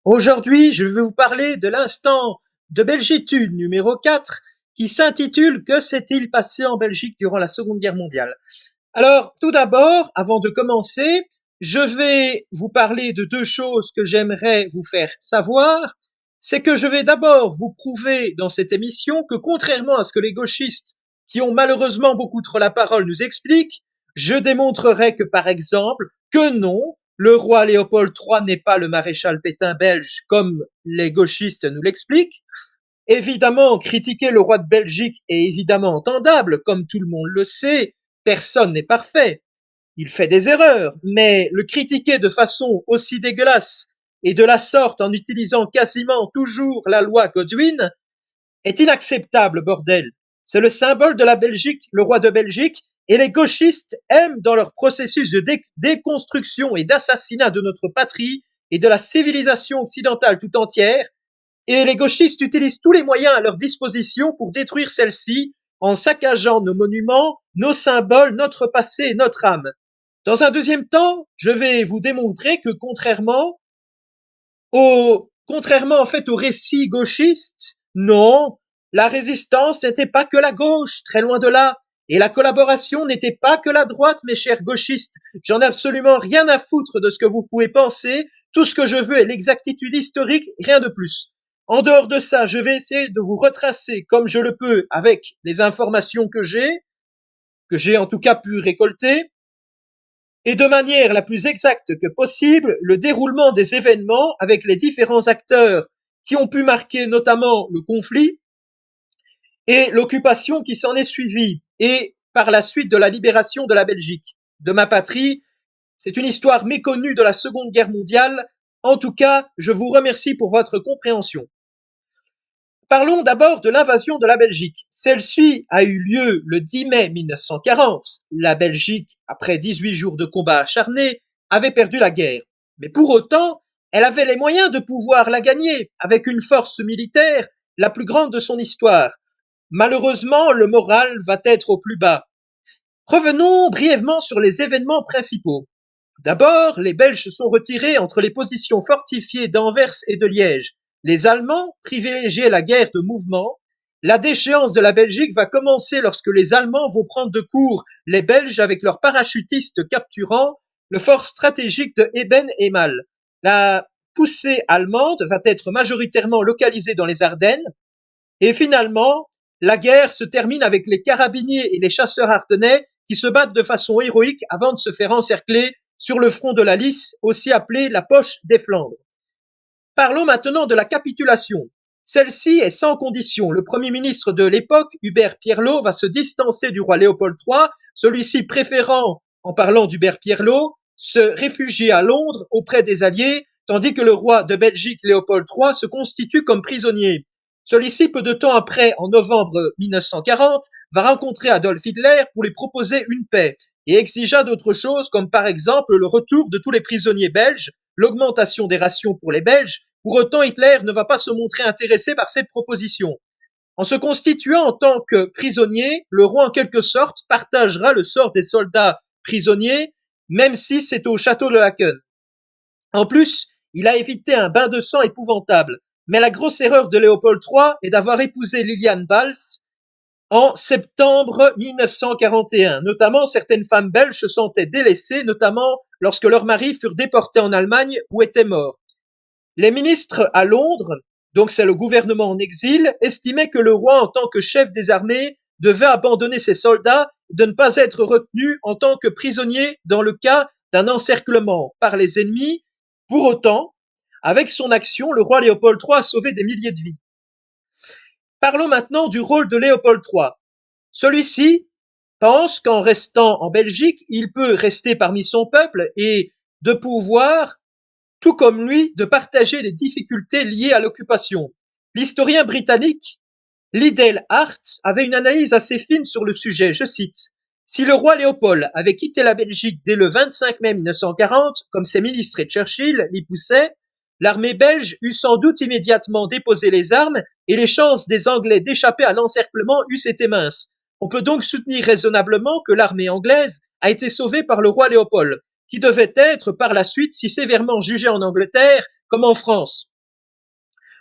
Aujourd'hui, je vais vous parler de l'instant de Belgitude numéro 4 qui s'intitule Que s'est-il passé en Belgique durant la Seconde Guerre mondiale? Alors, tout d'abord, avant de commencer, je vais vous parler de deux choses que j'aimerais vous faire savoir. C'est que je vais d'abord vous prouver dans cette émission que contrairement à ce que les gauchistes, qui ont malheureusement beaucoup trop la parole, nous expliquent, je démontrerai que, par exemple, que non, le roi Léopold III n'est pas le maréchal Pétain belge, comme les gauchistes nous l'expliquent. Évidemment, critiquer le roi de Belgique est évidemment entendable, comme tout le monde le sait, personne n'est parfait, il fait des erreurs, mais le critiquer de façon aussi dégueulasse et de la sorte en utilisant quasiment toujours la loi Godwin est inacceptable, bordel. C'est le symbole de la Belgique, le roi de Belgique, et les gauchistes aiment dans leur processus de déconstruction et d'assassinat de notre patrie et de la civilisation occidentale tout entière, et les gauchistes utilisent tous les moyens à leur disposition pour détruire celle-ci en saccageant nos monuments, nos symboles, notre passé et notre âme. Dans un deuxième temps, je vais vous démontrer que contrairement en fait au récit gauchiste, non, la résistance n'était pas que la gauche, très loin de là. Et la collaboration n'était pas que la droite, mes chers gauchistes. J'en ai absolument rien à foutre de ce que vous pouvez penser. Tout ce que je veux est l'exactitude historique, rien de plus. En dehors de ça, je vais essayer de vous retracer comme je le peux avec les informations que j'ai en tout cas pu récolter, et de manière la plus exacte que possible le déroulement des événements avec les différents acteurs qui ont pu marquer notamment le conflit et l'occupation qui s'en est suivie, et par la suite de la libération de la Belgique, de ma patrie. C'est une histoire méconnue de la Seconde Guerre mondiale. En tout cas, je vous remercie pour votre compréhension. Parlons d'abord de l'invasion de la Belgique. Celle-ci a eu lieu le 10 mai 1940. La Belgique, après 18 jours de combats acharnés, avait perdu la guerre. Mais pour autant, elle avait les moyens de pouvoir la gagner avec une force militaire la plus grande de son histoire. Malheureusement, le moral va être au plus bas. Revenons brièvement sur les événements principaux. D'abord, les Belges se sont retirés entre les positions fortifiées d'Anvers et de Liège. Les Allemands privilégiaient la guerre de mouvement. La déchéance de la Belgique va commencer lorsque les Allemands vont prendre de court les Belges avec leurs parachutistes capturant le fort stratégique de Eben et Mal. La poussée allemande va être majoritairement localisée dans les Ardennes, et finalement, la guerre se termine avec les carabiniers et les chasseurs ardennais qui se battent de façon héroïque avant de se faire encercler sur le front de la Lys, aussi appelée la poche des Flandres. Parlons maintenant de la capitulation. Celle-ci est sans condition. Le premier ministre de l'époque, Hubert Pierlot, va se distancer du roi Léopold III, celui-ci préférant, en parlant d'Hubert Pierlot, se réfugier à Londres auprès des Alliés, tandis que le roi de Belgique, Léopold III, se constitue comme prisonnier. Celui-ci, peu de temps après, en novembre 1940, va rencontrer Adolf Hitler pour lui proposer une paix et exigea d'autres choses comme par exemple le retour de tous les prisonniers belges, l'augmentation des rations pour les Belges. Pour autant, Hitler ne va pas se montrer intéressé par cette proposition. En se constituant en tant que prisonnier, le roi en quelque sorte partagera le sort des soldats prisonniers, même si c'est au château de Laeken. En plus, il a évité un bain de sang épouvantable. Mais la grosse erreur de Léopold III est d'avoir épousé Liliane Bals en septembre 1941. Notamment, certaines femmes belges se sentaient délaissées, notamment lorsque leurs maris furent déportés en Allemagne ou étaient morts. Les ministres à Londres, donc c'est le gouvernement en exil, estimaient que le roi, en tant que chef des armées, devait abandonner ses soldats, de ne pas être retenu en tant que prisonnier dans le cas d'un encerclement par les ennemis. Pour autant, avec son action, le roi Léopold III a sauvé des milliers de vies. Parlons maintenant du rôle de Léopold III. Celui-ci pense qu'en restant en Belgique, il peut rester parmi son peuple et de pouvoir, tout comme lui, de partager les difficultés liées à l'occupation. L'historien britannique Liddell Hart avait une analyse assez fine sur le sujet, je cite. Si le roi Léopold avait quitté la Belgique dès le 25 mai 1940, comme ses ministres et Churchill l'y poussaient, l'armée belge eût sans doute immédiatement déposé les armes et les chances des Anglais d'échapper à l'encerclement eussent été minces. On peut donc soutenir raisonnablement que l'armée anglaise a été sauvée par le roi Léopold, qui devait être par la suite si sévèrement jugé en Angleterre comme en France.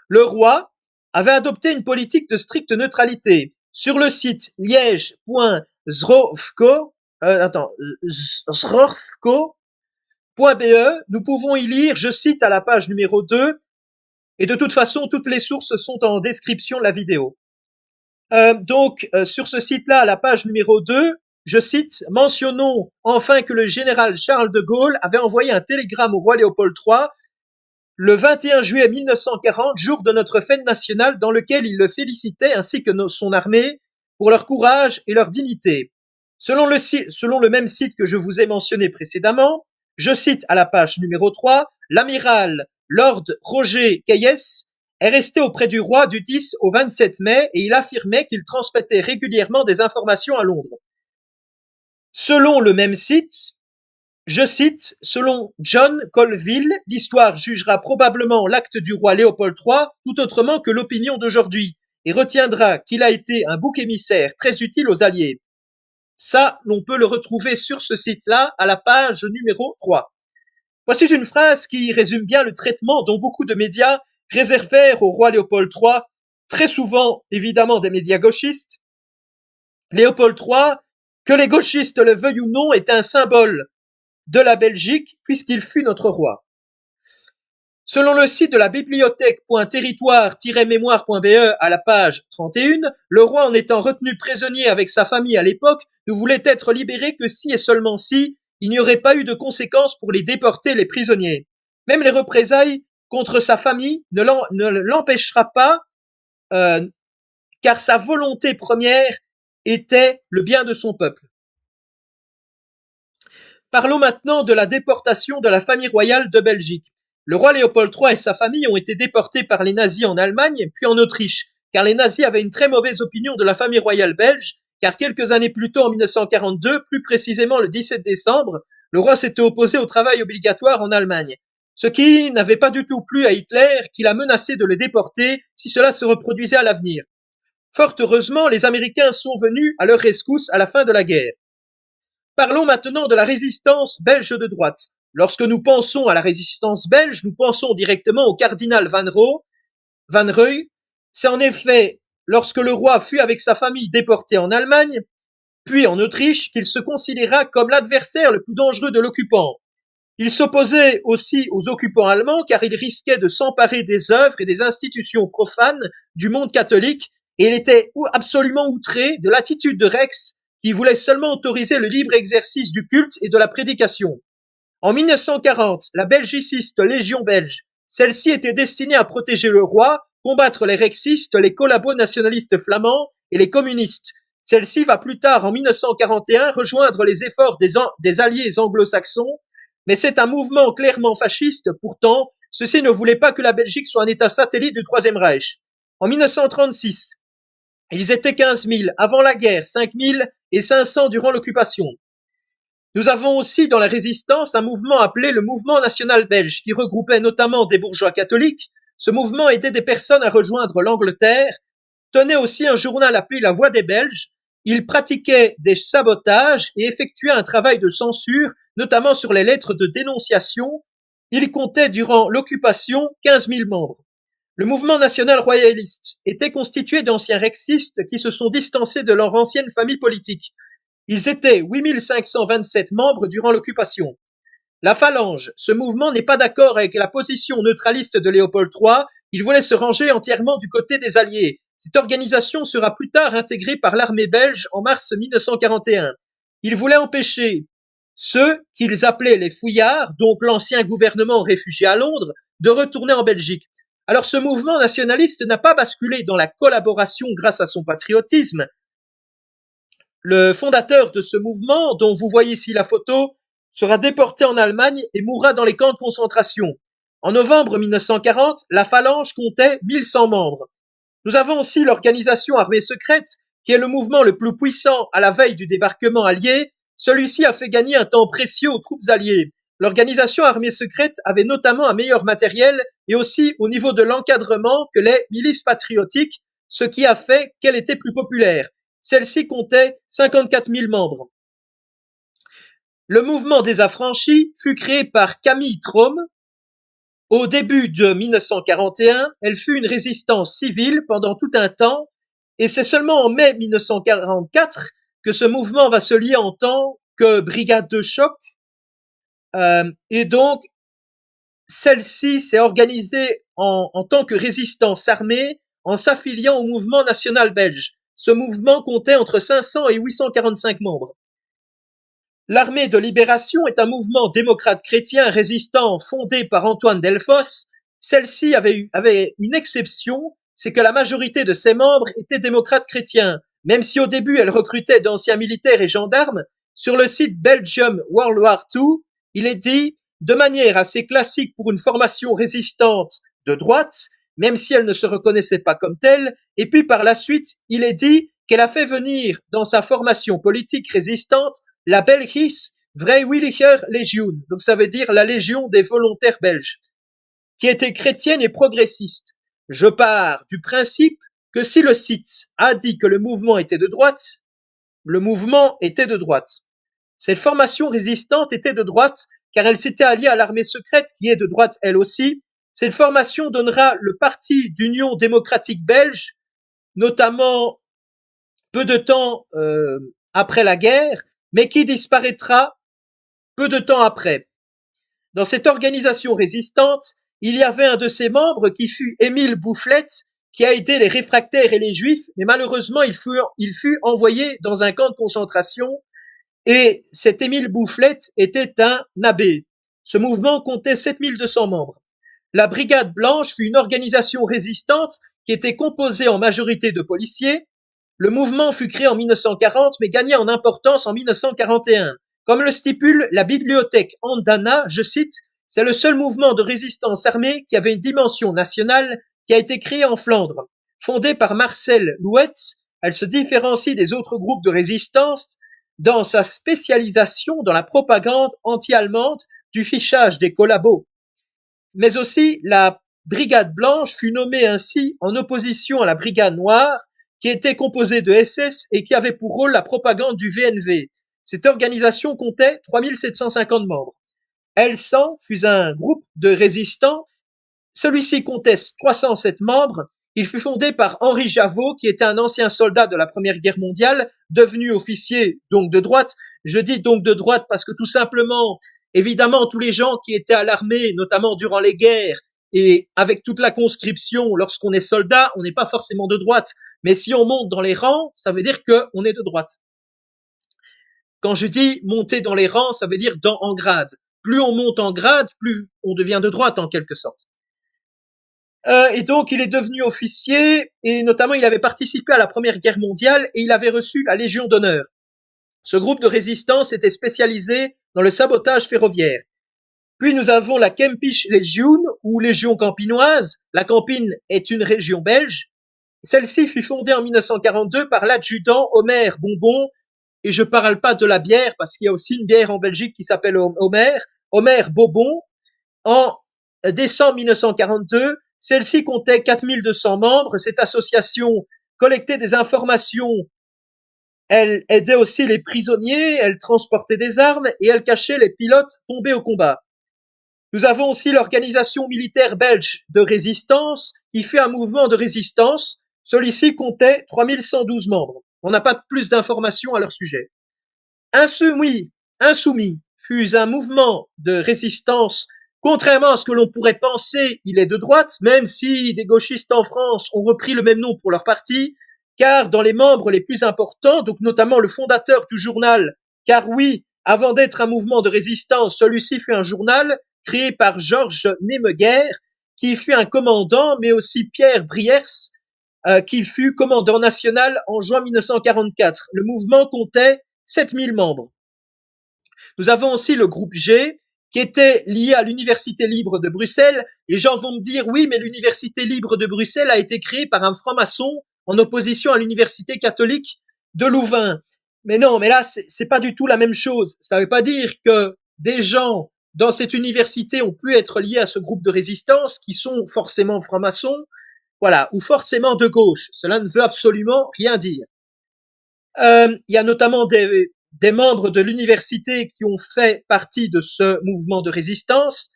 Le roi avait adopté une politique de stricte neutralité. Sur le site liège.zrofco.be, nous pouvons y lire, je cite à la page numéro 2, et de toute façon, toutes les sources sont en description de la vidéo. Sur ce site-là, à la page numéro 2, je cite, mentionnons enfin que le général Charles de Gaulle avait envoyé un télégramme au roi Léopold III le 21 juillet 1940, jour de notre fête nationale, dans lequel il le félicitait ainsi que son armée pour leur courage et leur dignité. Selon le même site que je vous ai mentionné précédemment, je cite à la page numéro 3, l'amiral Lord Roger Keyes est resté auprès du roi du 10 au 27 mai et il affirmait qu'il transmettait régulièrement des informations à Londres. Selon le même site, je cite, selon John Colville, l'histoire jugera probablement l'acte du roi Léopold III tout autrement que l'opinion d'aujourd'hui et retiendra qu'il a été un bouc émissaire très utile aux Alliés. Ça, l'on peut le retrouver sur ce site-là à la page numéro 3. Voici une phrase qui résume bien le traitement dont beaucoup de médias réservèrent au roi Léopold III, très souvent évidemment des médias gauchistes. Léopold III, que les gauchistes le veuillent ou non, est un symbole de la Belgique puisqu'il fut notre roi. Selon le site de la bibliothèque.territoire-mémoire.be à la page 31, le roi, en étant retenu prisonnier avec sa famille à l'époque, ne voulait être libéré que si et seulement si il n'y aurait pas eu de conséquences pour les déportés et les prisonniers. Même les représailles contre sa famille ne l'empêchera pas, car sa volonté première était le bien de son peuple. Parlons maintenant de la déportation de la famille royale de Belgique. Le roi Léopold III et sa famille ont été déportés par les nazis en Allemagne puis en Autriche, car les nazis avaient une très mauvaise opinion de la famille royale belge, car quelques années plus tôt, en 1942, plus précisément le 17 décembre, le roi s'était opposé au travail obligatoire en Allemagne, ce qui n'avait pas du tout plu à Hitler, qui l'a menacé de le déporter si cela se reproduisait à l'avenir. Fort heureusement, les Américains sont venus à leur rescousse à la fin de la guerre. Parlons maintenant de la résistance belge de droite. Lorsque nous pensons à la résistance belge, nous pensons directement au cardinal Van Rooij. C'est en effet lorsque le roi fut avec sa famille déporté en Allemagne, puis en Autriche, qu'il se considéra comme l'adversaire le plus dangereux de l'occupant. Il s'opposait aussi aux occupants allemands car il risquait de s'emparer des œuvres et des institutions profanes du monde catholique et il était absolument outré de l'attitude de Rex qui voulait seulement autoriser le libre exercice du culte et de la prédication. En 1940, la belgiciste Légion belge, celle-ci était destinée à protéger le roi, combattre les rexistes, les collabos nationalistes flamands et les communistes. Celle-ci va plus tard, en 1941, rejoindre les efforts des alliés anglo-saxons, mais c'est un mouvement clairement fasciste. Pourtant, ceux-ci ne voulaient pas que la Belgique soit un État satellite du Troisième Reich. En 1936, ils étaient 15 000 avant la guerre, 5 000 et 500 durant l'occupation. Nous avons aussi dans la résistance un mouvement appelé le Mouvement national belge qui regroupait notamment des bourgeois catholiques. Ce mouvement aidait des personnes à rejoindre l'Angleterre, tenait aussi un journal appelé La Voix des Belges. Il pratiquait des sabotages et effectuait un travail de censure, notamment sur les lettres de dénonciation. Il comptait durant l'occupation 15 000 membres. Le mouvement national royaliste était constitué d'anciens rexistes qui se sont distancés de leur ancienne famille politique. Ils étaient 8 527 membres durant l'occupation. La Phalange, ce mouvement n'est pas d'accord avec la position neutraliste de Léopold III, il voulait se ranger entièrement du côté des Alliés. Cette organisation sera plus tard intégrée par l'armée belge en mars 1941. Il voulait empêcher ceux qu'ils appelaient les fouillards, donc l'ancien gouvernement réfugié à Londres, de retourner en Belgique. Alors ce mouvement nationaliste n'a pas basculé dans la collaboration grâce à son patriotisme. Le fondateur de ce mouvement, dont vous voyez ici la photo, sera déporté en Allemagne et mourra dans les camps de concentration. En novembre 1940, la Phalange comptait 1100 membres. Nous avons aussi l'organisation armée secrète, qui est le mouvement le plus puissant à la veille du débarquement allié. Celui-ci a fait gagner un temps précieux aux troupes alliées. L'organisation armée secrète avait notamment un meilleur matériel et aussi au niveau de l'encadrement que les milices patriotiques, ce qui a fait qu'elle était plus populaire. Celle-ci comptait 54 000 membres. Le mouvement des affranchis fut créé par Camille Trom Au début de 1941, elle fut une résistance civile pendant tout un temps, et c'est seulement en mai 1944 que ce mouvement va se lier en tant que brigade de choc, et donc celle-ci s'est organisée en tant que résistance armée en s'affiliant au mouvement national belge. Ce mouvement comptait entre 500 et 845 membres. L'Armée de libération est un mouvement démocrate chrétien résistant fondé par Antoine Delfosse. Celle-ci avait une exception, c'est que la majorité de ses membres étaient démocrates chrétiens. Même si au début elle recrutait d'anciens militaires et gendarmes, sur le site Belgium World War II, il est dit, de manière assez classique pour une formation résistante de droite, même si elle ne se reconnaissait pas comme telle, et puis par la suite, il est dit qu'elle a fait venir dans sa formation politique résistante la Belgische Vrijwilliger Legion, donc ça veut dire la Légion des volontaires belges, qui était chrétienne et progressiste. Je pars du principe que si le site a dit que le mouvement était de droite, le mouvement était de droite. Cette formation résistante était de droite car elle s'était alliée à l'armée secrète qui est de droite elle aussi. Cette formation donnera le parti d'Union démocratique belge, notamment peu de temps après la guerre, mais qui disparaîtra peu de temps après. Dans cette organisation résistante, il y avait un de ses membres qui fut Émile Boufflette, qui a aidé les réfractaires et les juifs, mais malheureusement il fut envoyé dans un camp de concentration, et cet Émile Boufflette était un abbé. Ce mouvement comptait 7200 membres. La Brigade Blanche fut une organisation résistante qui était composée en majorité de policiers. Le mouvement fut créé en 1940 mais gagna en importance en 1941. Comme le stipule la bibliothèque Andana, je cite, c'est le seul mouvement de résistance armée qui avait une dimension nationale qui a été créé en Flandre. Fondée par Marcel Louetz, elle se différencie des autres groupes de résistance dans sa spécialisation dans la propagande anti-allemande du fichage des collabos. Mais aussi, la Brigade Blanche fut nommée ainsi en opposition à la Brigade Noire, qui était composée de SS et qui avait pour rôle la propagande du VNV. Cette organisation comptait 3750 membres. L100 fut un groupe de résistants. Celui-ci comptait 307 membres. Il fut fondé par Henri Javot, qui était un ancien soldat de la Première Guerre mondiale, devenu officier donc de droite. Je dis donc de droite parce que tout simplement, évidemment, tous les gens qui étaient à l'armée, notamment durant les guerres, et avec toute la conscription, lorsqu'on est soldat, on n'est pas forcément de droite. Mais si on monte dans les rangs, ça veut dire qu'on est de droite. Quand je dis monter dans les rangs, ça veut dire en grade. Plus on monte en grade, plus on devient de droite en quelque sorte. Et donc, il est devenu officier et notamment, il avait participé à la Première Guerre mondiale et il avait reçu la Légion d'honneur. Ce groupe de résistance était spécialisé dans le sabotage ferroviaire. Puis nous avons la Kempische Legion ou Légion campinoise. La Campine est une région belge. Celle-ci fut fondée en 1942 par l'adjudant Omer Bonbon. Et je parle pas de la bière parce qu'il y a aussi une bière en Belgique qui s'appelle Omer Bobon. En décembre 1942, celle-ci comptait 4200 membres. Cette association collectait des informations. Elle aidait aussi les prisonniers, elle transportait des armes et elle cachait les pilotes tombés au combat. Nous avons aussi l'organisation militaire belge de résistance qui fait un mouvement de résistance. Celui-ci comptait 3112 membres. On n'a pas plus d'informations à leur sujet. Insoumis fut un mouvement de résistance. Contrairement à ce que l'on pourrait penser, il est de droite, même si des gauchistes en France ont repris le même nom pour leur parti, car dans les membres les plus importants, donc notamment le fondateur du journal, car oui, avant d'être un mouvement de résistance, celui-ci fut un journal créé par Georges Nemeguer, qui fut un commandant, mais aussi Pierre Briers, qui fut commandant national en juin 1944. Le mouvement comptait 7000 membres. Nous avons aussi le groupe G, qui était lié à l'Université libre de Bruxelles. Les gens vont me dire, oui, mais l'Université libre de Bruxelles a été créée par un franc-maçon en opposition à l'Université catholique de Louvain. Mais non, mais là, c'est pas du tout la même chose. Ça ne veut pas dire que des gens dans cette université ont pu être liés à ce groupe de résistance qui sont forcément francs-maçons, voilà, ou forcément de gauche. Cela ne veut absolument rien dire. Il y a notamment des membres de l'université qui ont fait partie de ce mouvement de résistance.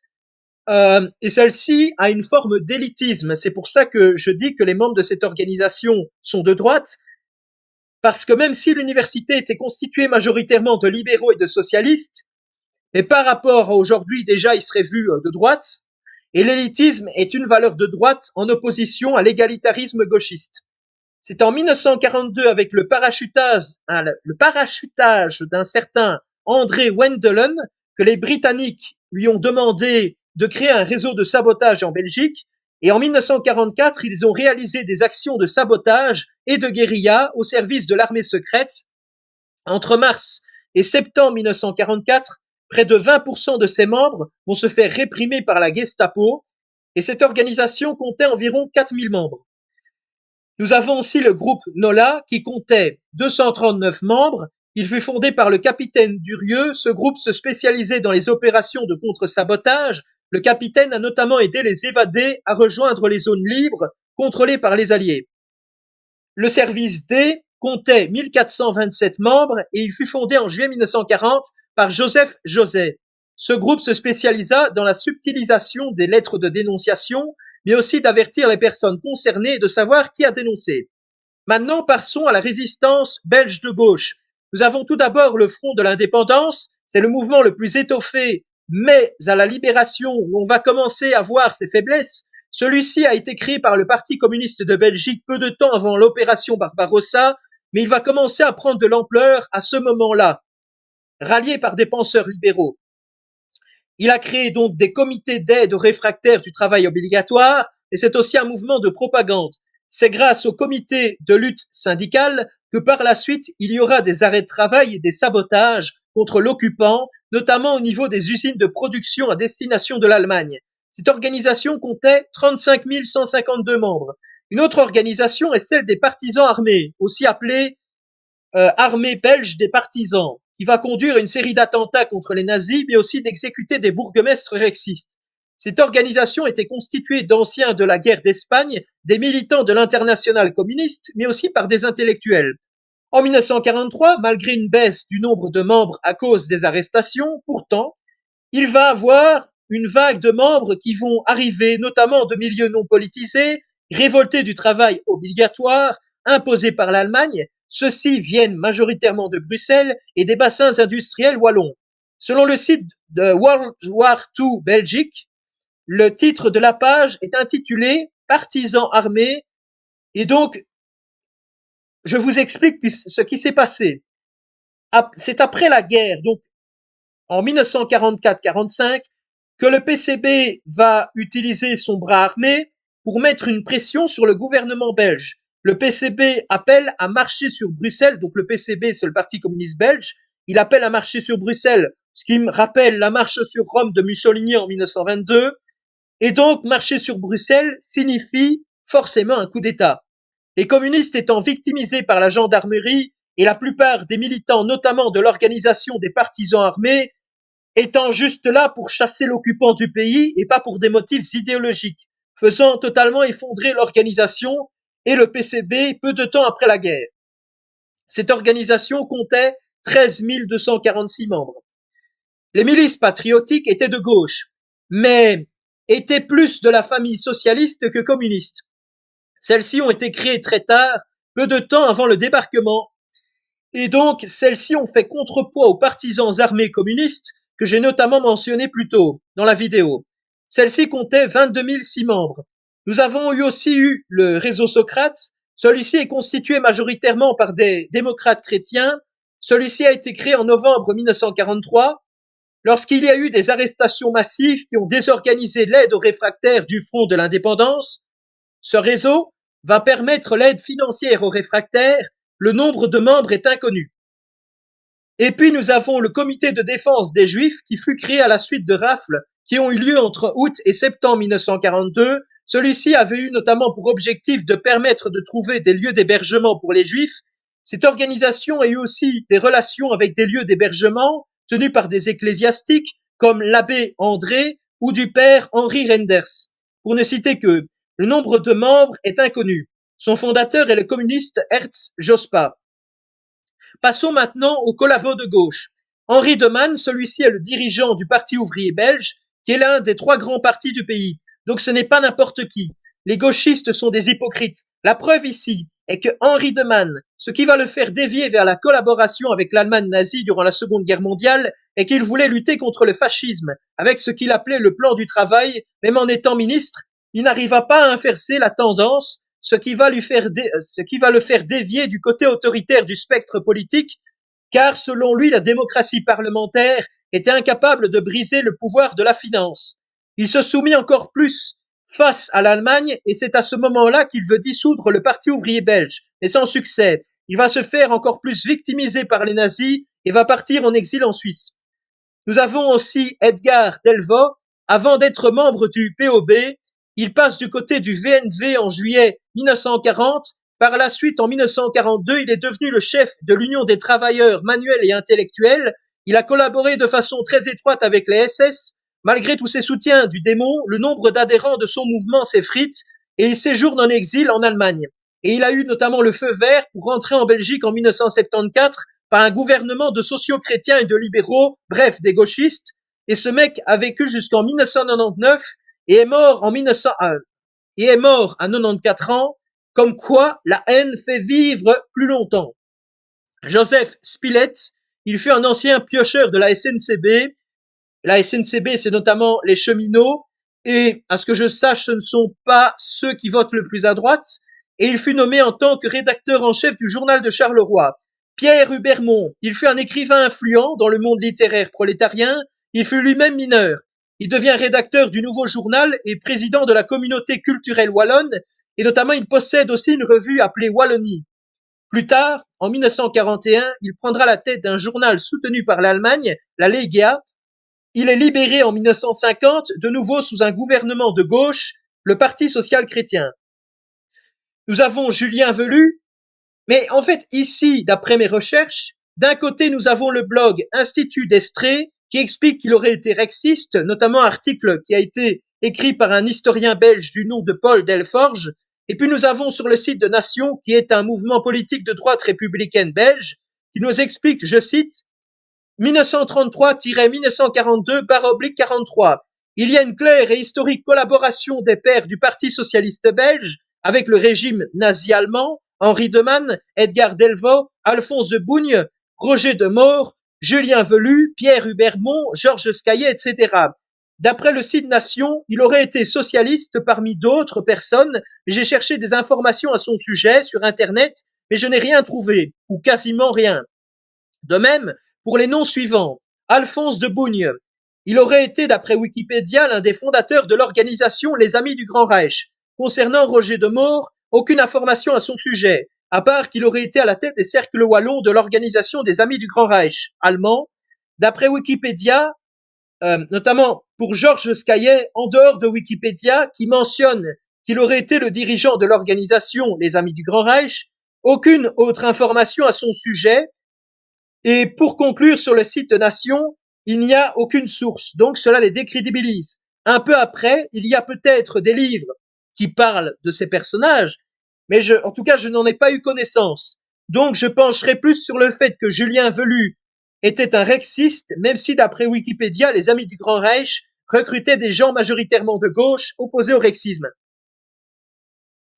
et celle-ci a une forme d'élitisme. C'est pour ça que je dis que les membres de cette organisation sont de droite, parce que même si l'université était constituée majoritairement de libéraux et de socialistes, et par rapport à aujourd'hui, déjà, il serait vu de droite, et l'élitisme est une valeur de droite en opposition à l'égalitarisme gauchiste. C'est en 1942, avec le parachutage d'un certain André Wendelin, que les Britanniques lui ont demandé de créer un réseau de sabotage en Belgique. Et en 1944, ils ont réalisé des actions de sabotage et de guérilla au service de l'armée secrète. Entre mars et septembre 1944, près de 20% de ses membres vont se faire réprimer par la Gestapo, et cette organisation comptait environ 4000 membres. Nous avons aussi le groupe NOLA qui comptait 239 membres. Il fut fondé par le capitaine Durieux. Ce groupe se spécialisait dans les opérations de contre-sabotage. Le capitaine a notamment aidé les évadés à rejoindre les zones libres contrôlées par les Alliés. Le service D comptait 1427 membres et il fut fondé en juillet 1940 par Joseph José. Ce groupe se spécialisa dans la subtilisation des lettres de dénonciation, mais aussi d'avertir les personnes concernées et de savoir qui a dénoncé. Maintenant, passons à la résistance belge de gauche. Nous avons tout d'abord le Front de l'indépendance. C'est le mouvement le plus étoffé, mais à la libération, on va commencer à voir ses faiblesses. Celui-ci a été créé par le Parti communiste de Belgique peu de temps avant l'opération Barbarossa, mais il va commencer à prendre de l'ampleur à ce moment-là, rallié par des penseurs libéraux. Il a créé donc des comités d'aide aux réfractaires du travail obligatoire et c'est aussi un mouvement de propagande. C'est grâce au comité de lutte syndicale que par la suite, il y aura des arrêts de travail et des sabotages contre l'occupant, notamment au niveau des usines de production à destination de l'Allemagne. Cette organisation comptait 35 152 membres. Une autre organisation est celle des partisans armés, aussi appelée armée belge des partisans, qui va conduire une série d'attentats contre les nazis, mais aussi d'exécuter des bourgmestres rexistes. Cette organisation était constituée d'anciens de la guerre d'Espagne, des militants de l'internationale communiste, mais aussi par des intellectuels. En 1943, malgré une baisse du nombre de membres à cause des arrestations, pourtant, il va avoir une vague de membres qui vont arriver, notamment de milieux non politisés, révoltés du travail obligatoire, imposé par l'Allemagne. Ceux-ci viennent majoritairement de Bruxelles et des bassins industriels wallons. Selon le site de World War II Belgique, le titre de la page est intitulé Partisans armés. Et donc, je vous explique ce qui s'est passé. C'est après la guerre, donc en 1944-45, que le PCB va utiliser son bras armé pour mettre une pression sur le gouvernement belge. Le PCB appelle à marcher sur Bruxelles, donc le PCB c'est le Parti communiste belge, il appelle à marcher sur Bruxelles, ce qui me rappelle la marche sur Rome de Mussolini en 1922, et donc marcher sur Bruxelles signifie forcément un coup d'État. Les communistes étant victimisés par la gendarmerie et la plupart des militants, notamment de l'organisation des partisans armés, étant juste là pour chasser l'occupant du pays et pas pour des motifs idéologiques, faisant totalement effondrer l'organisation et le PCB peu de temps après la guerre. Cette organisation comptait 13 246 membres. Les milices patriotiques étaient de gauche, mais étaient plus de la famille socialiste que communiste. Celles-ci ont été créées très tard, peu de temps avant le débarquement, et donc celles-ci ont fait contrepoids aux partisans armés communistes que j'ai notamment mentionné plus tôt dans la vidéo. Celle-ci comptait 22 006 membres. Nous avons aussi eu le réseau Socrate. Celui-ci est constitué majoritairement par des démocrates chrétiens. Celui-ci a été créé en novembre 1943, lorsqu'il y a eu des arrestations massives qui ont désorganisé l'aide aux réfractaires du Front de l'indépendance. Ce réseau va permettre l'aide financière aux réfractaires. Le nombre de membres est inconnu. Et puis nous avons le comité de défense des Juifs qui fut créé à la suite de rafles qui ont eu lieu entre août et septembre 1942. Celui-ci avait eu notamment pour objectif de permettre de trouver des lieux d'hébergement pour les Juifs. Cette organisation a eu aussi des relations avec des lieux d'hébergement tenus par des ecclésiastiques comme l'abbé André ou du père Henri Renders. Pour ne citer que, le nombre de membres est inconnu. Son fondateur est le communiste Herz Jospa. Passons maintenant aux collabos de gauche. Henri Demann, celui-ci est le dirigeant du Parti ouvrier belge, qui est l'un des 3 grands partis du pays. Donc ce n'est pas n'importe qui. Les gauchistes sont des hypocrites. La preuve ici est que Henri de Man, ce qui va le faire dévier vers la collaboration avec l'Allemagne nazie durant la Seconde Guerre mondiale, est qu'il voulait lutter contre le fascisme avec ce qu'il appelait le plan du travail. Même en étant ministre, il n'arriva pas à inverser la tendance, ce qui va le faire dévier du côté autoritaire du spectre politique, car selon lui, la démocratie parlementaire était incapable de briser le pouvoir de la finance. Il se soumit encore plus face à l'Allemagne et c'est à ce moment-là qu'il veut dissoudre le Parti ouvrier belge, mais sans succès. Il va se faire encore plus victimiser par les nazis et va partir en exil en Suisse. Nous avons aussi Edgar Delvaux. Avant d'être membre du POB, il passe du côté du VNV en juillet 1940. Par la suite, en 1942, il est devenu le chef de l'Union des travailleurs manuels et intellectuels. Il a collaboré de façon très étroite avec les SS. Malgré tous ses soutiens du démon, le nombre d'adhérents de son mouvement s'effrite et il séjourne en exil en Allemagne. Et il a eu notamment le feu vert pour rentrer en Belgique en 1974 par un gouvernement de socio-chrétiens et de libéraux, bref, des gauchistes. Et ce mec a vécu jusqu'en 1999 et est mort en 1901 et est mort à 94 ans, comme quoi la haine fait vivre plus longtemps. Joseph Spilett, il fut un ancien piocheur de la SNCB. La SNCB, c'est notamment les cheminots, et à ce que je sache, ce ne sont pas ceux qui votent le plus à droite, et il fut nommé en tant que rédacteur en chef du journal de Charleroi. Pierre Hubermont, il fut un écrivain influent dans le monde littéraire prolétarien, il fut lui-même mineur. Il devient rédacteur du Nouveau Journal et président de la communauté culturelle wallonne, et notamment il possède aussi une revue appelée Wallonie. Plus tard, en 1941, il prendra la tête d'un journal soutenu par l'Allemagne, la Legia. Il est libéré en 1950, de nouveau sous un gouvernement de gauche, le Parti social-chrétien. Nous avons Julien Velu, mais en fait ici, d'après mes recherches, d'un côté nous avons le blog Institut d'Estrée qui explique qu'il aurait été rexiste, notamment un article qui a été écrit par un historien belge du nom de Paul Delforge, et puis nous avons sur le site de Nation, qui est un mouvement politique de droite républicaine belge, qui nous explique, je cite, 1933-1942-43. Il y a une claire et historique collaboration des pères du Parti socialiste belge avec le régime nazi-allemand, Henri de Man, Edgar Delvaux, Alphonse de Bougne, Roger de Maure, Julien Velu, Pierre Hubermont, Georges Scaillet, etc. D'après le site Nation, il aurait été socialiste parmi d'autres personnes. J'ai cherché des informations à son sujet sur Internet, mais je n'ai rien trouvé, ou quasiment rien. De même, pour les noms suivants, Alphonse de Bougne, il aurait été, d'après Wikipédia, l'un des fondateurs de l'organisation Les Amis du Grand Reich. Concernant Roger de Maure, aucune information à son sujet, à part qu'il aurait été à la tête des cercles wallons de l'organisation des Amis du Grand Reich, allemand. D'après Wikipédia, notamment pour Georges Scaillet, en dehors de Wikipédia, qui mentionne qu'il aurait été le dirigeant de l'organisation Les Amis du Grand Reich, aucune autre information à son sujet. Et pour conclure, sur le site de Nation, il n'y a aucune source, donc cela les décrédibilise. Un peu après, il y a peut-être des livres qui parlent de ces personnages, mais en tout cas, je n'en ai pas eu connaissance. Donc, je pencherai plus sur le fait que Julien Velu était un rexiste, même si d'après Wikipédia, les Amis du Grand Reich recrutaient des gens majoritairement de gauche opposés au rexisme.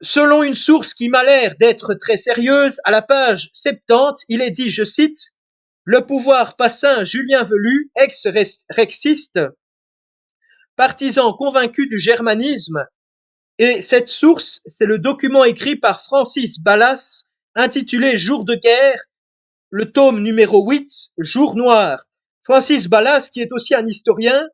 Selon une source qui m'a l'air d'être très sérieuse, à la page 70, il est dit, je cite, le pouvoir passin Julien Velu, ex-rexiste, partisan convaincu du germanisme, et cette source, c'est le document écrit par Francis Ballas, intitulé Jour de guerre, le tome numéro 8, Jour noir. Francis Ballas, qui est aussi un historien,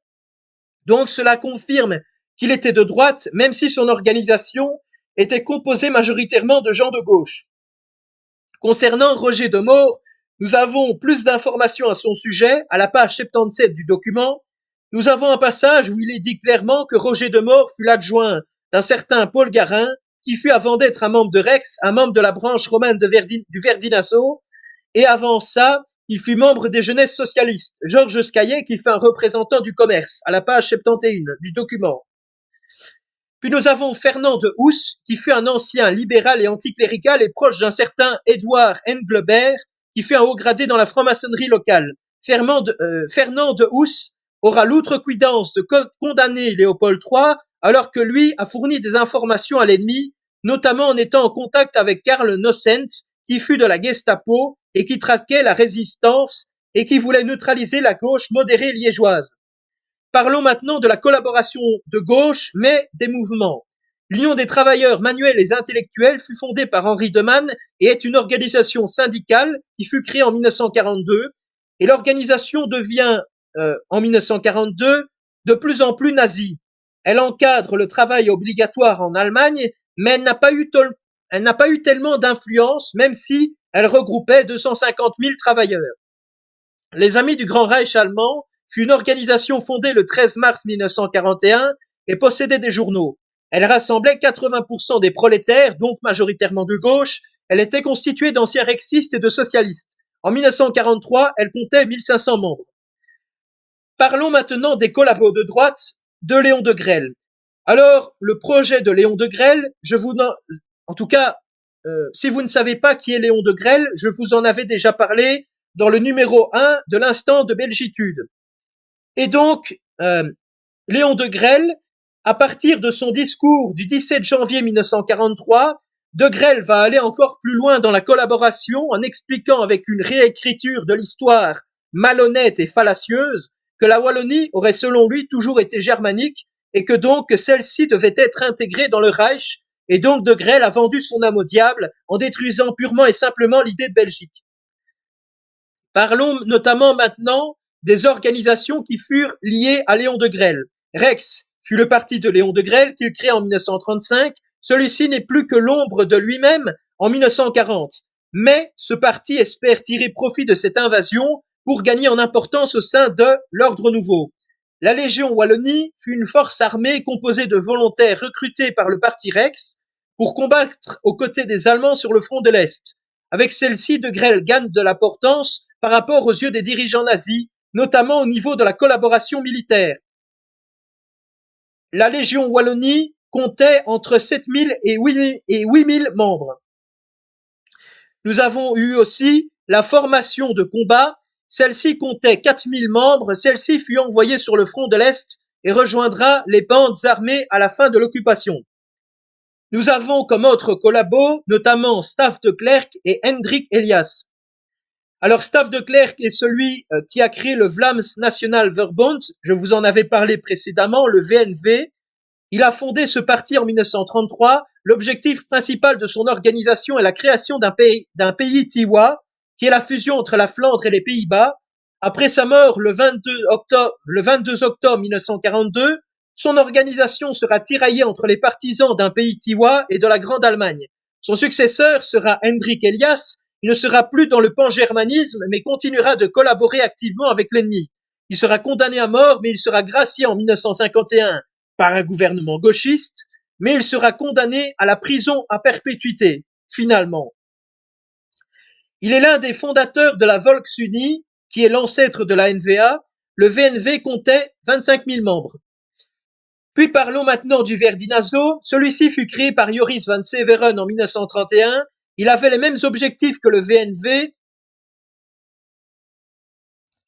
donc cela confirme qu'il était de droite, même si son organisation était composée majoritairement de gens de gauche. Concernant Roger de Maure, nous avons plus d'informations à son sujet, à la page 77 du document. Nous avons un passage où il est dit clairement que Roger de Maure fut l'adjoint d'un certain Paul Garin, qui fut avant d'être un membre de Rex, un membre de la branche romaine du Verdinasso, et avant ça, il fut membre des jeunesses socialistes. Georges Scaillet, qui fut un représentant du commerce, à la page 71 du document. Puis nous avons Fernand de Housse, qui fut un ancien libéral et anticlérical et proche d'un certain Édouard Englebert, qui fut un haut gradé dans la franc-maçonnerie locale. Fernand de Housse aura l'outrecuidance de condamner Léopold III alors que lui a fourni des informations à l'ennemi, notamment en étant en contact avec Karl Nossent, qui fut de la Gestapo et qui traquait la résistance et qui voulait neutraliser la gauche modérée liégeoise. Parlons maintenant de la collaboration de gauche, mais des mouvements. L'Union des travailleurs manuels et intellectuels fut fondée par Henri Demann et est une organisation syndicale qui fut créée en 1942. Et l'organisation devient, en 1942, de plus en plus nazie. Elle encadre le travail obligatoire en Allemagne, mais elle n'a pas eu tellement d'influence, même si elle regroupait 250 000 travailleurs. Les Amis du Grand Reich allemand fut une organisation fondée le 13 mars 1941 et possédait des journaux. Elle rassemblait 80% des prolétaires, donc majoritairement de gauche. Elle était constituée d'anciens rexistes et de socialistes. En 1943, elle comptait 1500 membres. Parlons maintenant des collabos de droite de Léon Degrelle. Alors, le projet de Léon Degrelle, en tout cas, si vous ne savez pas qui est Léon Degrelle, je vous en avais déjà parlé dans le numéro 1 de l'instant de Belgitude. Et donc, Léon Degrelle, à partir de son discours du 17 janvier 1943, Degrelle va aller encore plus loin dans la collaboration en expliquant avec une réécriture de l'histoire malhonnête et fallacieuse que la Wallonie aurait selon lui toujours été germanique et que donc celle-ci devait être intégrée dans le Reich, et donc Degrelle a vendu son âme au diable en détruisant purement et simplement l'idée de Belgique. Parlons notamment maintenant des organisations qui furent liées à Léon Degrelle. Rex fut le parti de Léon Degrelle qu'il crée en 1935. Celui-ci n'est plus que l'ombre de lui-même en 1940. Mais ce parti espère tirer profit de cette invasion pour gagner en importance au sein de l'Ordre Nouveau. La Légion Wallonie fut une force armée composée de volontaires recrutés par le parti Rex pour combattre aux côtés des Allemands sur le front de l'Est. Avec celle-ci, Degrelle gagne de l'importance par rapport aux yeux des dirigeants nazis, notamment au niveau de la collaboration militaire. La Légion Wallonie comptait entre 7 000 et 8 000 membres. Nous avons eu aussi la formation de combat. Celle-ci comptait 4 000 membres. Celle-ci fut envoyée sur le front de l'Est et rejoindra les bandes armées à la fin de l'occupation. Nous avons comme autres collabos notamment Staff de Klerk et Hendrik Elias. Alors, Staff de Klerk est celui qui a créé le Vlaams National Verbond. Je vous en avais parlé précédemment, le VNV. Il a fondé ce parti en 1933. L'objectif principal de son organisation est la création d'un pays Tiwa, qui est la fusion entre la Flandre et les Pays-Bas. Après sa mort le 22 octobre 1942, son organisation sera tiraillée entre les partisans d'un pays Tiwa et de la Grande Allemagne. Son successeur sera Hendrik Elias. Il ne sera plus dans le pangermanisme, mais continuera de collaborer activement avec l'ennemi. Il sera condamné à mort, mais il sera gracié en 1951 par un gouvernement gauchiste, mais il sera condamné à la prison à perpétuité, finalement. Il est l'un des fondateurs de la Volksunie, qui est l'ancêtre de la NVA. Le VNV comptait 25 000 membres. Puis parlons maintenant du Verdinazo. Celui-ci fut créé par Joris van Severen en 1931. Il avait les mêmes objectifs que le VNV.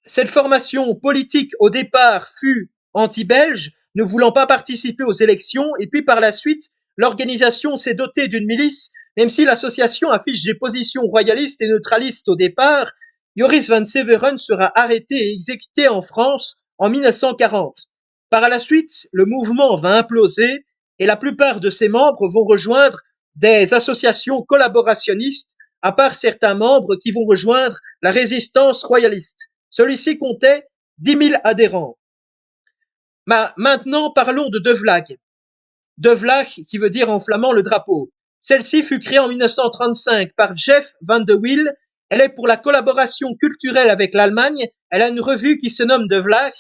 Cette formation politique au départ fut anti-belge, ne voulant pas participer aux élections, et puis par la suite, l'organisation s'est dotée d'une milice, même si l'association affiche des positions royalistes et neutralistes au départ. Joris van Severen sera arrêté et exécuté en France en 1940. Par la suite, le mouvement va imploser et la plupart de ses membres vont rejoindre des associations collaborationnistes, à part certains membres qui vont rejoindre la résistance royaliste. Celui-ci comptait 10 000 adhérents. Maintenant, parlons de De Vlag. De Vlag, qui veut dire en flamand le drapeau. Celle-ci fut créée en 1935 par Jeff Van de Wiel. Elle est pour la collaboration culturelle avec l'Allemagne. Elle a une revue qui se nomme De Vlag.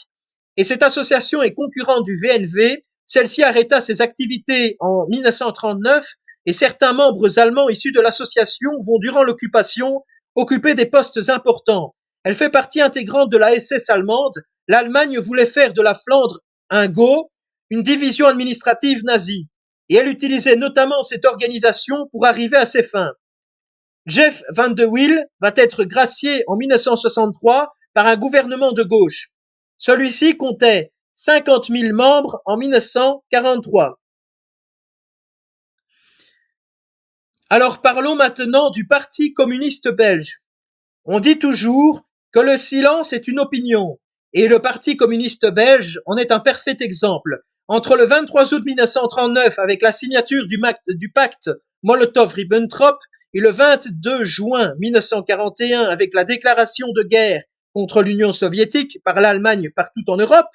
Et cette association est concurrente du VNV. Celle-ci arrêta ses activités en 1939 et certains membres allemands issus de l'association vont, durant l'occupation, occuper des postes importants. Elle fait partie intégrante de la SS allemande. L'Allemagne voulait faire de la Flandre un Gau, une division administrative nazie. Et elle utilisait notamment cette organisation pour arriver à ses fins. Jeff Van de Wiel va être gracié en 1963 par un gouvernement de gauche. Celui-ci comptait 50 000 membres en 1943. Alors parlons maintenant du Parti communiste belge. On dit toujours que le silence est une opinion, et le Parti communiste belge en est un parfait exemple. Entre le 23 août 1939, avec la signature du pacte Molotov-Ribbentrop, et le 22 juin 1941, avec la déclaration de guerre contre l'Union soviétique par l'Allemagne partout en Europe,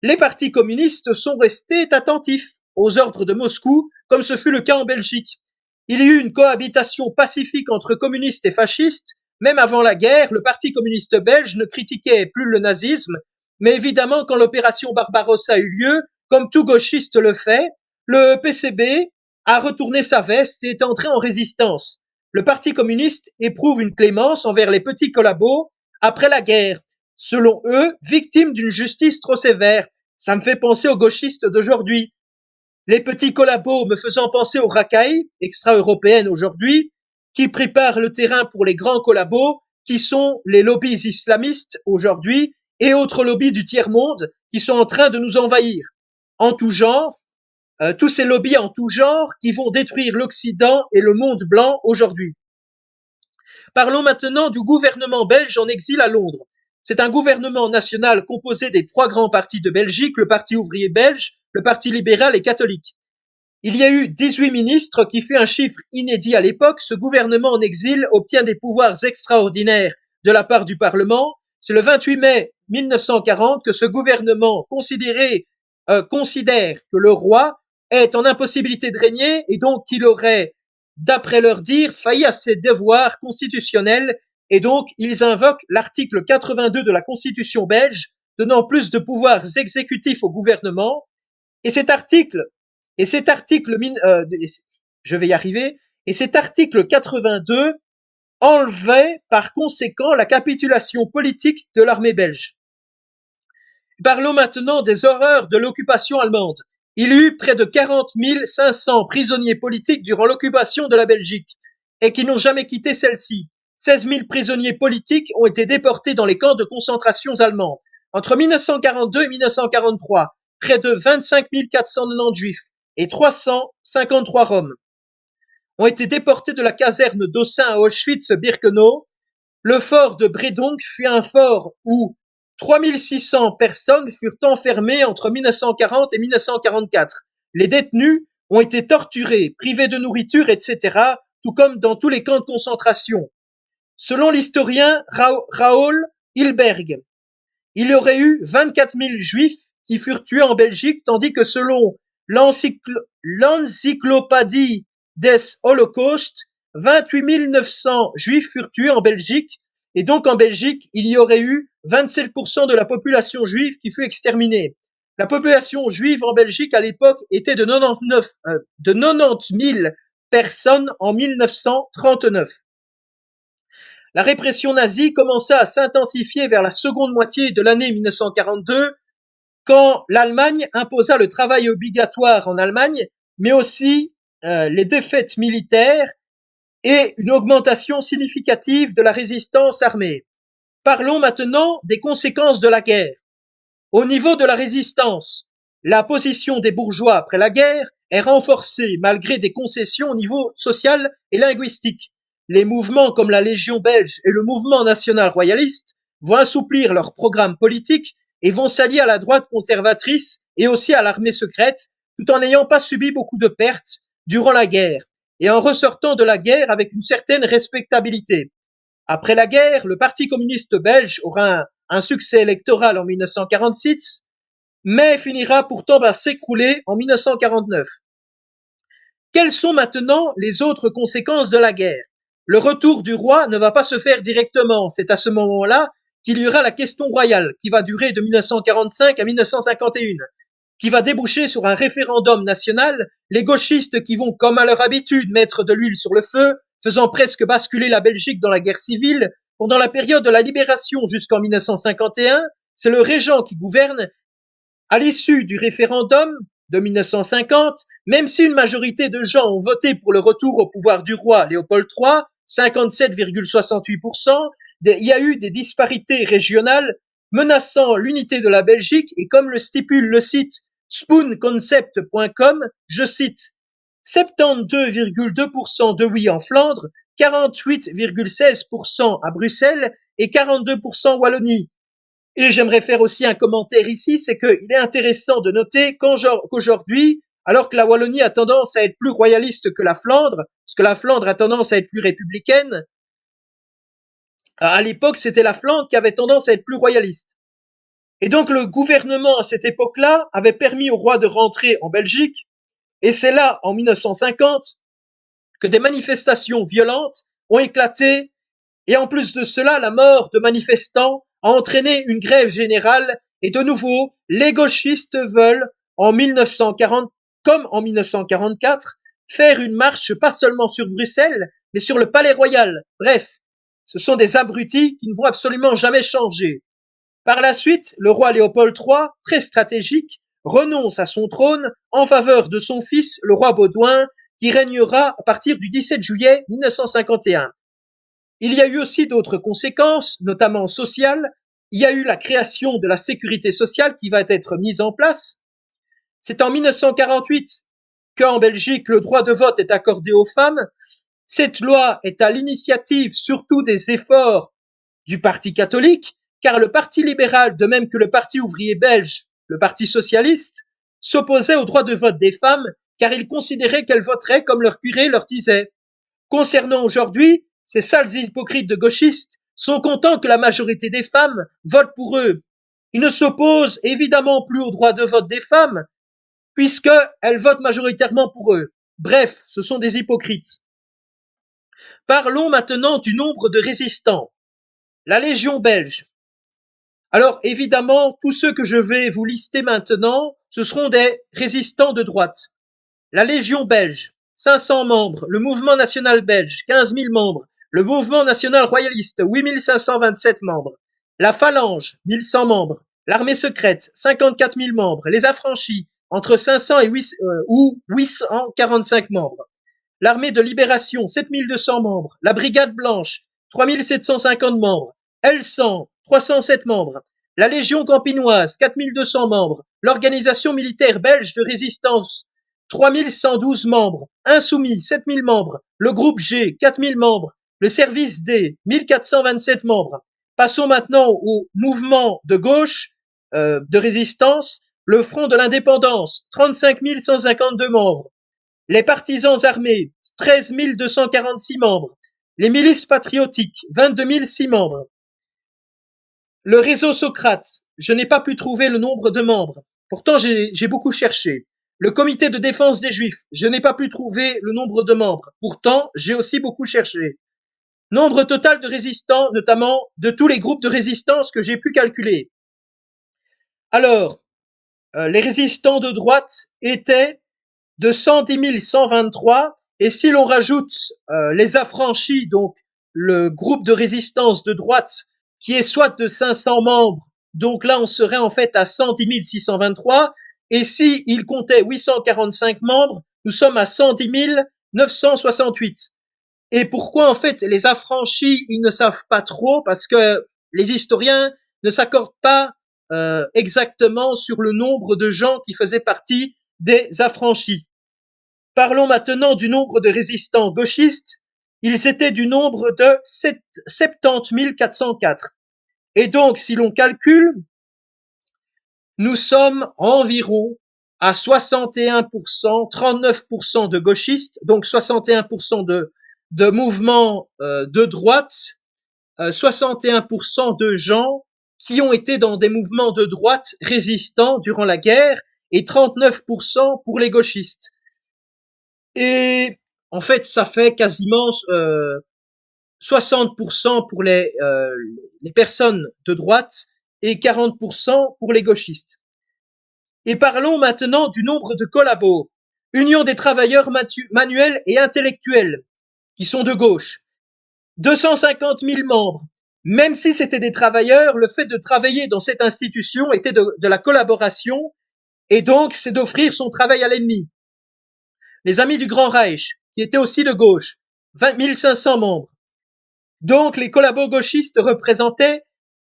les partis communistes sont restés attentifs aux ordres de Moscou, comme ce fut le cas en Belgique. Il y eut une cohabitation pacifique entre communistes et fascistes. Même avant la guerre, le Parti communiste belge ne critiquait plus le nazisme, mais évidemment, quand l'opération Barbarossa eut lieu, comme tout gauchiste le fait, le PCB a retourné sa veste et est entré en résistance. Le Parti communiste éprouve une clémence envers les petits collabos après la guerre, selon eux, victimes d'une justice trop sévère. Ça me fait penser aux gauchistes d'aujourd'hui. Les petits collabos me faisant penser aux racailles, extra-européennes aujourd'hui, qui préparent le terrain pour les grands collabos, qui sont les lobbies islamistes aujourd'hui et autres lobbies du tiers-monde qui sont en train de nous envahir. En tout genre, tous ces lobbies en tout genre qui vont détruire l'Occident et le monde blanc aujourd'hui. Parlons maintenant du gouvernement belge en exil à Londres. C'est un gouvernement national composé des trois grands partis de Belgique, le Parti ouvrier belge, le Parti libéral et catholique. Il y a eu 18 ministres, qui fait un chiffre inédit à l'époque. Ce gouvernement en exil obtient des pouvoirs extraordinaires de la part du Parlement. C'est le 28 mai 1940 que ce gouvernement considère que le roi est en impossibilité de régner et donc qu'il aurait, d'après leur dire, failli à ses devoirs constitutionnels, et donc ils invoquent l'article 82 de la Constitution belge, donnant plus de pouvoirs exécutifs au gouvernement. Et cet article, je vais y arriver, et cet article 82 enlevait par conséquent la capitulation politique de l'armée belge. Parlons maintenant des horreurs de l'occupation allemande. Il y eut près de 40 500 prisonniers politiques durant l'occupation de la Belgique et qui n'ont jamais quitté celle-ci. 16 000 prisonniers politiques ont été déportés dans les camps de concentration allemands. Entre 1942 et 1943, près de 25 490 juifs et 353 roms ont été déportés de la caserne d'Aussin à Auschwitz-Birkenau. Le fort de Bredonk fut un fort où 3600 personnes furent enfermées entre 1940 et 1944. Les détenus ont été torturés, privés de nourriture, etc., tout comme dans tous les camps de concentration. Selon l'historien Raoul Hilberg, il y aurait eu 24 000 juifs qui furent tués en Belgique, tandis que selon l'encyclopédie des Holocaust, 28 900 juifs furent tués en Belgique, et donc en Belgique, il y aurait eu 27% de la population juive qui fut exterminée. La population juive en Belgique à l'époque était de 90 000 personnes en 1939. La répression nazie commença à s'intensifier vers la seconde moitié de l'année 1942, quand l'Allemagne imposa le travail obligatoire en Allemagne, mais aussi les défaites militaires et une augmentation significative de la résistance armée. Parlons maintenant des conséquences de la guerre. Au niveau de la résistance, la position des bourgeois après la guerre est renforcée malgré des concessions au niveau social et linguistique. Les mouvements comme la Légion belge et le mouvement national royaliste vont assouplir leur programme politique et vont s'allier à la droite conservatrice et aussi à l'armée secrète, tout en n'ayant pas subi beaucoup de pertes durant la guerre et en ressortant de la guerre avec une certaine respectabilité. Après la guerre, le Parti communiste belge aura un succès électoral en 1946, mais finira pourtant par s'écrouler en 1949. Quelles sont maintenant les autres conséquences de la guerre? Le retour du roi ne va pas se faire directement. C'est à ce moment-là qu'il y aura la question royale, qui va durer de 1945 à 1951, qui va déboucher sur un référendum national. Les gauchistes qui vont, comme à leur habitude, mettre de l'huile sur le feu, faisant presque basculer la Belgique dans la guerre civile. Pendant la période de la libération jusqu'en 1951, c'est le régent qui gouverne. À l'issue du référendum de 1950, même si une majorité de gens ont voté pour le retour au pouvoir du roi Léopold III, 57,68%, il y a eu des disparités régionales menaçant l'unité de la Belgique et comme le stipule le site spoonconcept.com, je cite 72,2% de oui en Flandre, 48,16% à Bruxelles et 42% Wallonie. Et j'aimerais faire aussi un commentaire ici, c'est qu'il est intéressant de noter qu'aujourd'hui, alors que la Wallonie a tendance à être plus royaliste que la Flandre, parce que la Flandre a tendance à être plus républicaine, à l'époque, c'était la Flandre qui avait tendance à être plus royaliste. Et donc le gouvernement à cette époque-là avait permis au roi de rentrer en Belgique, et c'est là, en 1950, que des manifestations violentes ont éclaté, et en plus de cela, la mort de manifestants a entraîné une grève générale, et de nouveau, les gauchistes veulent, en 1940, comme en 1944, faire une marche pas seulement sur Bruxelles, mais sur le Palais Royal. Bref, ce sont des abrutis qui ne vont absolument jamais changer. Par la suite, le roi Léopold III, très stratégique, renonce à son trône en faveur de son fils, le roi Baudouin, qui régnera à partir du 17 juillet 1951. Il y a eu aussi d'autres conséquences, notamment sociales. Il y a eu la création de la sécurité sociale qui va être mise en place. C'est en 1948 qu'en Belgique, le droit de vote est accordé aux femmes. Cette loi est à l'initiative surtout des efforts du Parti catholique, car le Parti libéral, de même que le Parti ouvrier belge, le Parti socialiste, s'opposait au droit de vote des femmes, car ils considéraient qu'elles voteraient comme leur curé leur disait. Concernant aujourd'hui, ces sales hypocrites de gauchistes sont contents que la majorité des femmes votent pour eux. Ils ne s'opposent évidemment plus au droit de vote des femmes, puisqu'elles votent majoritairement pour eux. Bref, ce sont des hypocrites. Parlons maintenant du nombre de résistants. La Légion belge. Alors évidemment, tous ceux que je vais vous lister maintenant, ce seront des résistants de droite. La Légion belge, 500 membres. Le Mouvement national belge, 15 000 membres. Le Mouvement national royaliste, 8 527 membres. La Phalange, 1100 membres. L'Armée secrète, 54 000 membres. Les Affranchis, entre 500 et 845 membres. L'Armée de libération, 7 200 membres. La Brigade blanche, 3 750 membres. L100, 307 membres. La Légion campinoise, 4 200 membres. L'Organisation militaire belge de résistance, 3 112 membres. Insoumis, 7 000 membres. Le groupe G, 4 000 membres. Le service D, 1 427 membres. Passons maintenant au mouvement de gauche de résistance. Le Front de l'Indépendance, 35 152 membres. Les partisans armés, 13 246 membres. Les milices patriotiques, 22 006 membres. Le réseau Socrate, je n'ai pas pu trouver le nombre de membres. Pourtant, j'ai beaucoup cherché. Le comité de défense des Juifs, je n'ai pas pu trouver le nombre de membres. Pourtant, j'ai aussi beaucoup cherché. Nombre total de résistants, notamment de tous les groupes de résistance que j'ai pu calculer. Alors, les résistants de droite étaient de 110 123, et si l'on rajoute les affranchis, donc le groupe de résistance de droite, qui est soit de 500 membres, donc là on serait en fait à 110 623, et si il comptait 845 membres, nous sommes à 110 968. Et pourquoi en fait les affranchis, ils ne savent pas trop, parce que les historiens ne s'accordent pas exactement sur le nombre de gens qui faisaient partie des affranchis. Parlons maintenant du nombre de résistants gauchistes. Ils étaient du nombre de 70 404. Et donc, si l'on calcule, nous sommes environ à 61%, 39% de gauchistes, donc 61% de mouvements de droite, 61% de gens qui ont été dans des mouvements de droite résistants durant la guerre et 39% pour les gauchistes. Et en fait, ça fait quasiment 60% pour les personnes de droite et 40% pour les gauchistes. Et parlons maintenant du nombre de collabos. Union des travailleurs manuels et intellectuels, qui sont de gauche. 250 000 membres. Même si c'était des travailleurs, le fait de travailler dans cette institution était de la collaboration, et donc c'est d'offrir son travail à l'ennemi. Les Amis du Grand Reich, qui étaient aussi de gauche, 20 500 membres. Donc les collabos gauchistes représentaient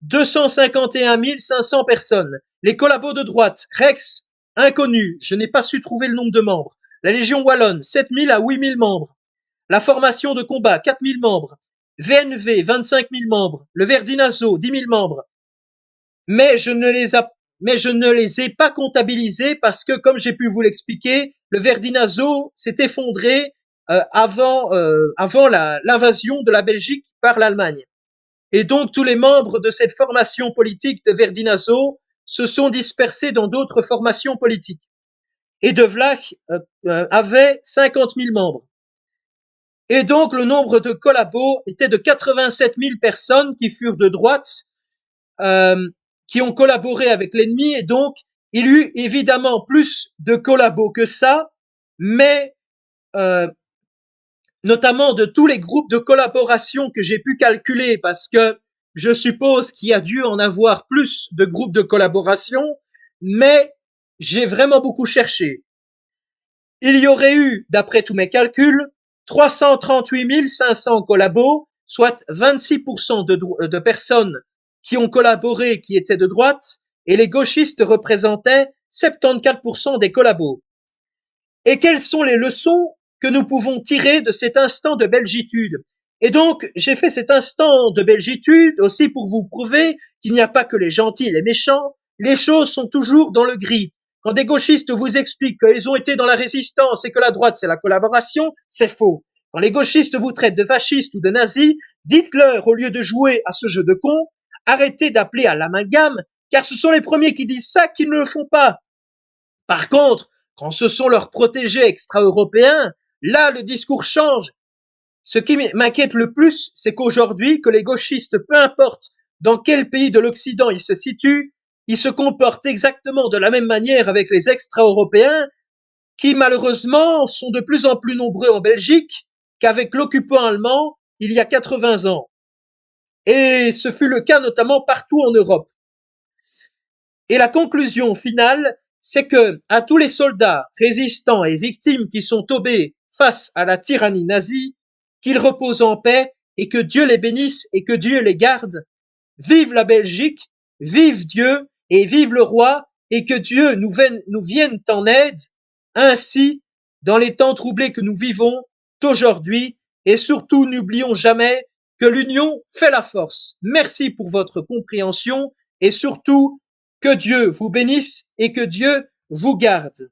251 500 personnes. Les collabos de droite, Rex, inconnu, je n'ai pas su trouver le nombre de membres. La Légion Wallonne, 7 000 à 8 000 membres. La formation de combat, 4 000 membres. VNV, 25 000 membres. Le Verdinazo, 10 000 membres. Mais je ne les ai pas comptabilisés parce que, comme j'ai pu vous l'expliquer, le Verdinazo s'est effondré avant l'invasion de la Belgique par l'Allemagne. Et donc, tous les membres de cette formation politique de Verdinazo se sont dispersés dans d'autres formations politiques. Et De Vlach avait 50 000 membres. Et donc, le nombre de collabos était de 87 000 personnes qui furent de droite, qui ont collaboré avec l'ennemi. Et donc, il y eut évidemment plus de collabos que ça, mais notamment de tous les groupes de collaboration que j'ai pu calculer, parce que je suppose qu'il y a dû en avoir plus de groupes de collaboration, mais j'ai vraiment beaucoup cherché. Il y aurait eu, d'après tous mes calculs, 338 500 collabos, soit 26% de personnes qui ont collaboré qui étaient de droite, et les gauchistes représentaient 74% des collabos. Et quelles sont les leçons que nous pouvons tirer de cet instant de belgitude? Et donc, j'ai fait cet instant de belgitude aussi pour vous prouver qu'il n'y a pas que les gentils et les méchants, les choses sont toujours dans le gris. Quand des gauchistes vous expliquent qu'ils ont été dans la résistance et que la droite c'est la collaboration, c'est faux. Quand les gauchistes vous traitent de fascistes ou de nazis, dites-leur, au lieu de jouer à ce jeu de con, arrêtez d'appeler à l'amalgame, car ce sont les premiers qui disent ça qui ne le font pas. Par contre, quand ce sont leurs protégés extra-européens, là le discours change. Ce qui m'inquiète le plus, c'est qu'aujourd'hui, que les gauchistes, peu importe dans quel pays de l'Occident ils se situent, ils se comportent exactement de la même manière avec les extra-européens, qui malheureusement sont de plus en plus nombreux en Belgique qu'avec l'occupant allemand il y a 80 ans. Et ce fut le cas notamment partout en Europe. Et la conclusion finale, c'est que à tous les soldats, résistants et victimes qui sont tombés face à la tyrannie nazie, qu'ils reposent en paix et que Dieu les bénisse et que Dieu les garde. Vive la Belgique, vive Dieu et vive le roi, et que Dieu nous vienne en aide, ainsi, dans les temps troublés que nous vivons aujourd'hui, et surtout n'oublions jamais que l'union fait la force. Merci pour votre compréhension et surtout que Dieu vous bénisse et que Dieu vous garde.